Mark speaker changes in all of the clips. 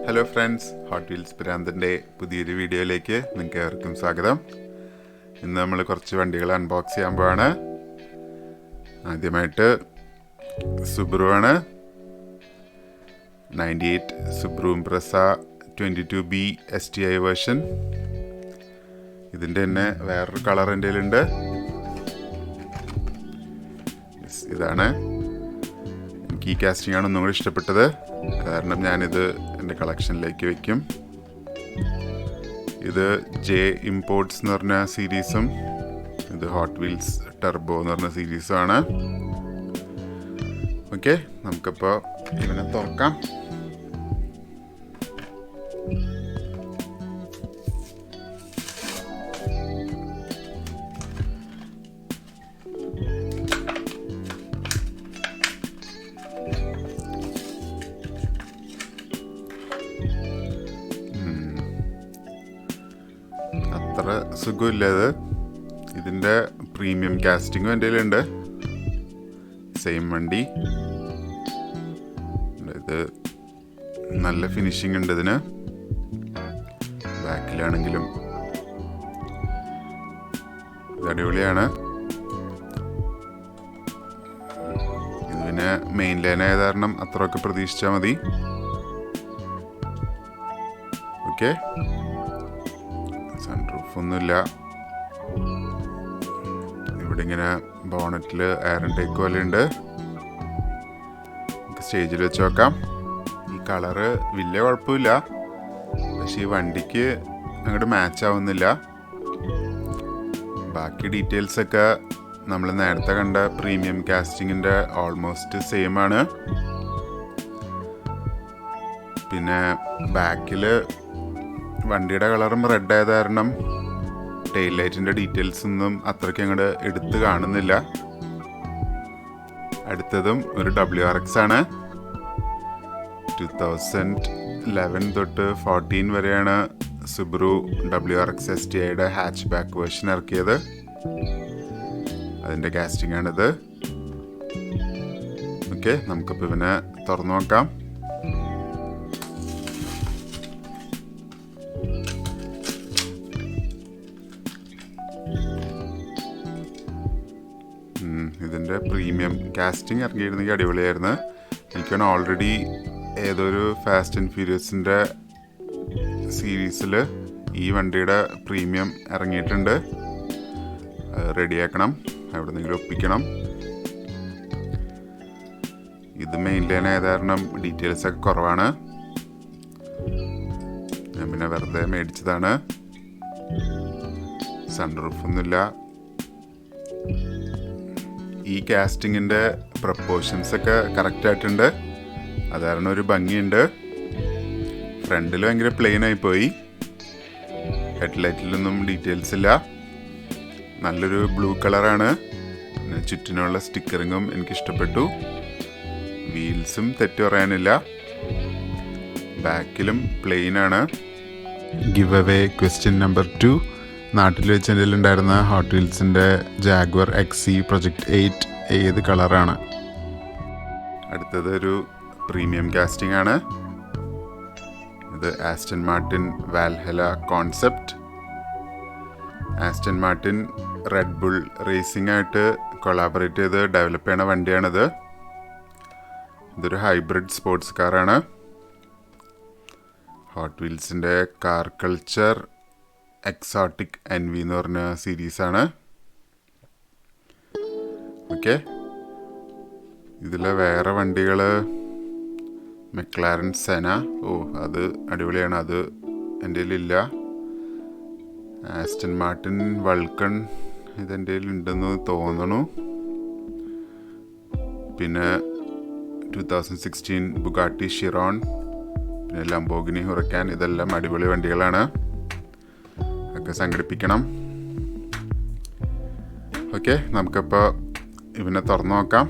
Speaker 1: Hello friends, hot wheels പ്രാന്തൻ്റെ പുതിയൊരു വീഡിയോയിലേക്ക് നിങ്ങൾക്ക് ഏവർക്കും സ്വാഗതം. ഇന്ന് നമ്മൾ കുറച്ച് വണ്ടികൾ അൺബോക്സ് ചെയ്യാൻ പോവാണ്. ആദ്യമായിട്ട് സുബ്രു ആണ്. 98 Subru Impreza 22B STI version. ഇതിൻ്റെ തന്നെ വേറൊരു കളർ എൻ്റെ കയ്യിലുണ്ട്. ഇതാണ്. എനിക്ക് ഈ കാസ്റ്റിംഗ് ആണ് ഒന്നും കൂടി ഇഷ്ടപ്പെട്ടത്, കാരണം ഞാനിത് എൻ്റെ കളക്ഷനിലേക്ക് വയ്ക്കും. ഇത് ജെ ഇമ്പോർട്ട്സ് എന്ന് പറഞ്ഞ സീരീസും ഇത് ഹോട്ട് വീൽസ് ടർബോ എന്ന് പറഞ്ഞ സീരീസും ആണ്. ഓക്കെ, നമുക്കിപ്പോൾ ഇവനെ തുറക്കാം. അത്ര സുഖമില്ല ഇത്. ഇതിൻ്റെ പ്രീമിയം കാസ്റ്റിങ്ങും എൻ്റെ കയ്യിലുണ്ട്. സെയിം വണ്ടി. ഇത് നല്ല ഫിനിഷിംഗ് ഉണ്ട് ഇതിന്. ബാക്കിലാണെങ്കിലും ഇത് അടിപൊളിയാണ്. ഇത് പിന്നെ മെയിൻ ലൈൻ ആയ കാരണം അത്രയൊക്കെ പ്രതീക്ഷിച്ചാൽ മതി. ഓക്കെ, സൺറൂഫ് ഒന്നുമില്ല. ഇവിടെ ഇങ്ങനെ ബോണറ്റിൽ എയർ ഇൻടേക്ക് പോലെ ഉണ്ട്. സ്റ്റേജിൽ വെച്ച് നോക്കാം. ഈ കളറ് വലിയ കുഴപ്പമില്ല, പക്ഷെ ഈ വണ്ടിക്ക് അങ്ങോട്ട് മാച്ച് ആവുന്നില്ല. ബാക്കി ഡീറ്റെയിൽസൊക്കെ നമ്മൾ നേരത്തെ കണ്ട പ്രീമിയം കാസ്റ്റിങ്ങിൻ്റെ ഓൾമോസ്റ്റ് സെയിം ആണ്. പിന്നെ ബാക്കിൽ വണ്ടിയുടെ കളറും റെഡ് ആയത് കാരണം ടെയിൽ ലൈറ്റിൻ്റെ ഡീറ്റെയിൽസ് ഒന്നും അത്രയ്ക്ക് അങ്ങോട്ട് എടുത്ത് കാണുന്നില്ല. അടുത്തതും ഒരു WRX ആണ്. 2011 തൊട്ട് 14 വരെയാണ് സുബ്രു WRX STIയുടെ ഹാച്ച് ബാക്ക് വേർഷൻ ഇറക്കിയത്. അതിൻ്റെ കാസ്റ്റിംഗ് ആണിത്. ഓക്കെ, നമുക്കിപ്പോൾ ഇവനെ തുറന്നു നോക്കാം. ഇതിൻ്റെ പ്രീമിയം കാസ്റ്റിംഗ് ഇറങ്ങിയിരുന്നെങ്കിൽ അടിപൊളിയായിരുന്നു. എനിക്കാണ് ഓൾറെഡി ഏതൊരു ഫാസ്റ്റ് ആൻഡ് ഫ്യൂരിയസിൻ്റെ സീരീസിൽ ഈ വണ്ടിയുടെ പ്രീമിയം ഇറങ്ങിയിട്ടുണ്ട്. റെഡിയാക്കണം, എവിടെന്നെങ്കിലും ഒപ്പിക്കണം. ഇത് മെയിൻ ലൈൻ ആയത് കാരണം ഡീറ്റെയിൽസൊക്കെ കുറവാണ്. ഞാൻ പിന്നെ വെറുതെ മേടിച്ചതാണ്. സൺറൂഫ് ഒന്നുമില്ല. ഈ കാസ്റ്റിങ്ങിൻ്റെ പ്രപ്പോർഷൻസൊക്കെ കറക്റ്റായിട്ടുണ്ട്. അത് കാരണം ഒരു ഭംഗിയുണ്ട്. ഫ്രണ്ടിൽ ഭയങ്കര പ്ലെയിൻ ആയിപ്പോയി. ഹെഡ്ലൈറ്റിലൊന്നും ഡീറ്റെയിൽസ് ഇല്ല. നല്ലൊരു ബ്ലൂ കളറാണ്. പിന്നെ ചുറ്റിനുള്ള സ്റ്റിക്കറിങ്ങും എനിക്കിഷ്ടപ്പെട്ടു. വീൽസും തെറ്റ് പറയാനില്ല. ബാക്കിലും പ്ലെയിൻ ആണ്. Give away question number 2. നാട്ടിൽ വെച്ച് എൻ്റെ ഉണ്ടായിരുന്ന ഹോട്ട് വീൽസിൻ്റെ ജാഗ്വർ XC പ്രൊജക്റ്റ് 8 ഏത് കളറാണ്? അടുത്തത് ഒരു പ്രീമിയം കാസ്റ്റിംഗ് ആണ്. ഇത് Aston Martin Valhalla concept. Aston Martin Red Bull racing ആയിട്ട് കൊളാബറേറ്റ് ചെയ്ത് ഡെവലപ്പ് ചെയ്യണ വണ്ടിയാണിത്. ഇതൊരു ഹൈബ്രിഡ് സ്പോർട്സ് കാറാണ്. ഹോട്ട് വീൽസിൻ്റെ കാർ കൾച്ചർ എക്സോട്ടിക് NV എന്ന് പറഞ്ഞ സീരീസാണ്. ഓക്കെ, ഇതിലെ വേറെ വണ്ടികൾ മെക്ലാരൻ സെന. അത് അടിപൊളിയാണ്. അത് എൻ്റെ കയ്യിലില്ല. ആസ്റ്റൺ മാർട്ടിൻ വൾക്കൺ ഇതെൻ്റെ കയ്യിലുണ്ടെന്ന് തോന്നണു. പിന്നെ 2016 ബുഗാട്ടി ഷിറോൺ, പിന്നെ ലംബോർഗിനി ഹുറക്കാൻ. ഇതെല്ലാം അടിപൊളി വണ്ടികളാണ്. ഒക്കെ സംഘടിപ്പിക്കണം. ഓക്കെ, നമുക്കിപ്പോൾ ഇവനെ തുറന്നു നോക്കാം.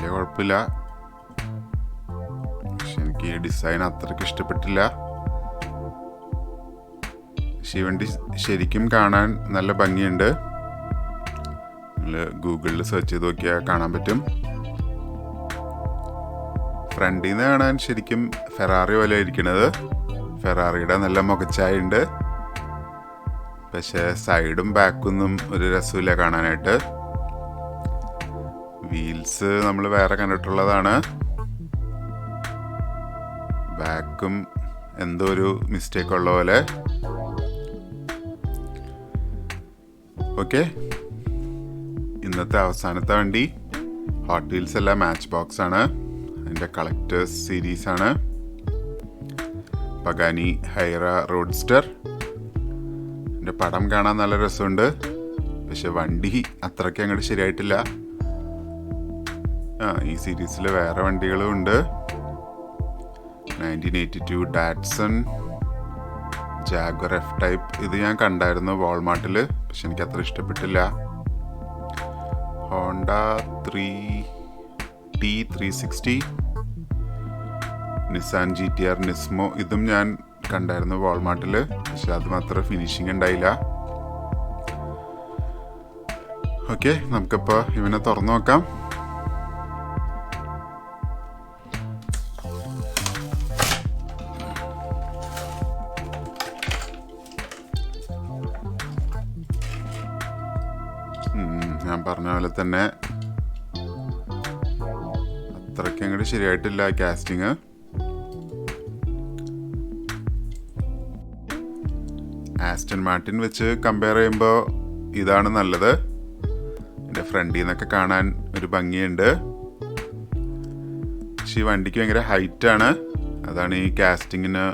Speaker 1: വലിയ കുഴപ്പമില്ല. പക്ഷെ എനിക്ക് ഈ ഡിസൈൻ അത്രയ്ക്ക് ഇഷ്ടപ്പെട്ടില്ല. പക്ഷെ ഈ വണ്ടി ശരിക്കും കാണാൻ നല്ല ഭംഗിയുണ്ട്. നിങ്ങൾ ഗൂഗിളിൽ സെർച്ച് ചെയ്ത് നോക്കിയാൽ കാണാൻ പറ്റും. ഫ്രണ്ടിൽ നിന്ന് കാണാൻ ശരിക്കും ഫെറാറി പോലെ ഇരിക്കണത്. ഫെറാറിയുടെ നല്ല മുഖച്ചായുണ്ട്. പക്ഷേ സൈഡും ബാക്കൊന്നും ഒരു രസമില്ല കാണാനായിട്ട്. വീൽസ് നമ്മൾ വേറെ കണ്ടിട്ടുള്ളതാണ്. ബാക്കും എന്തോ ഒരു മിസ്റ്റേക്ക് ഉള്ള പോലെ. ഓക്കെ, ഇന്നത്തെ അവസാനത്തെ വണ്ടി ഹോട്ട് വീൽസ് അല്ല, മാച്ച് ബോക്സ് ആണ്. അതിൻ്റെ കളക്ടേഴ്സ് സീരീസ് ആണ്. Pagani Huayra roadster. എൻ്റെ പടം കാണാൻ നല്ല രസമുണ്ട്. പക്ഷെ വണ്ടി അത്രയ്ക്ക് അങ്ങോട്ട് ശരിയായിട്ടില്ല. ഈ സീരീസിൽ വേറെ വണ്ടികളും ഉണ്ട്. 1982 ഡാറ്റ്സൺ ജാഗ്വർ എഫ് ടൈപ്പ്. ഇത് ഞാൻ കണ്ടായിരുന്നു വാൾമാർട്ടിൽ. പക്ഷെ എനിക്ക് അത്ര ഇഷ്ടപ്പെട്ടില്ല. Honda 360, Nissan GTR നിസ്മോ. ഇതും ഞാൻ കണ്ടായിരുന്നു വാൾമാർട്ടിൽ. പക്ഷെ അത് മാത്രം ഫിനിഷിങ് ഉണ്ടായില്ല. ഓക്കെ, നമുക്കിപ്പോൾ ഇവനെ തുറന്നു നോക്കാം. ഞാൻ പറഞ്ഞ പോലെ തന്നെ അത്രയ്ക്ക് അങ്ങോട്ട് ശരിയായിട്ടില്ല കാസ്റ്റിങ്. ആസ്റ്റൺ മാർട്ടിൻ വെച്ച് കമ്പയർ ചെയ്യുമ്പോൾ ഇതാണ് നല്ലത്. എൻ്റെ ഫ്രണ്ടിൽ നിന്നൊക്കെ കാണാൻ ഒരു ഭംഗിയുണ്ട്. പക്ഷെ ഈ വണ്ടിക്ക് ഭയങ്കര ഹൈറ്റാണ്. അതാണ് ഈ കാസ്റ്റിങ്ങിന്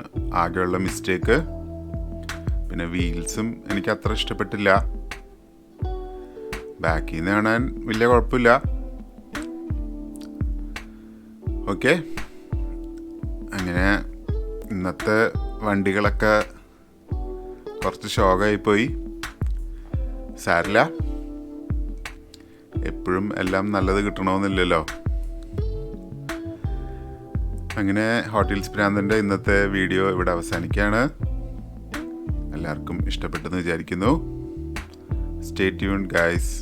Speaker 1: ആകെയുള്ള മിസ്റ്റേക്ക്. പിന്നെ വീൽസും എനിക്ക് അത്ര ഇഷ്ടപ്പെട്ടില്ല. ബാക്കിൽ നിന്ന് കാണാൻ വലിയ കുഴപ്പമില്ല. ഓക്കെ, അങ്ങനെ ഇന്നത്തെ വണ്ടികളൊക്കെ കുറച്ച് ഷോക്കായിപ്പോയി. സാരില്ല, എപ്പോഴും എല്ലാം നല്ലത് കിട്ടണമെന്നില്ലല്ലോ. അങ്ങനെ ഹോട്ട് വീൽസ് പ്രാന്തൻ്റെ ഇന്നത്തെ വീഡിയോ ഇവിടെ അവസാനിക്കുകയാണ്. എല്ലാവർക്കും ഇഷ്ടപ്പെട്ടെന്ന് വിചാരിക്കുന്നു. Stay tuned guys.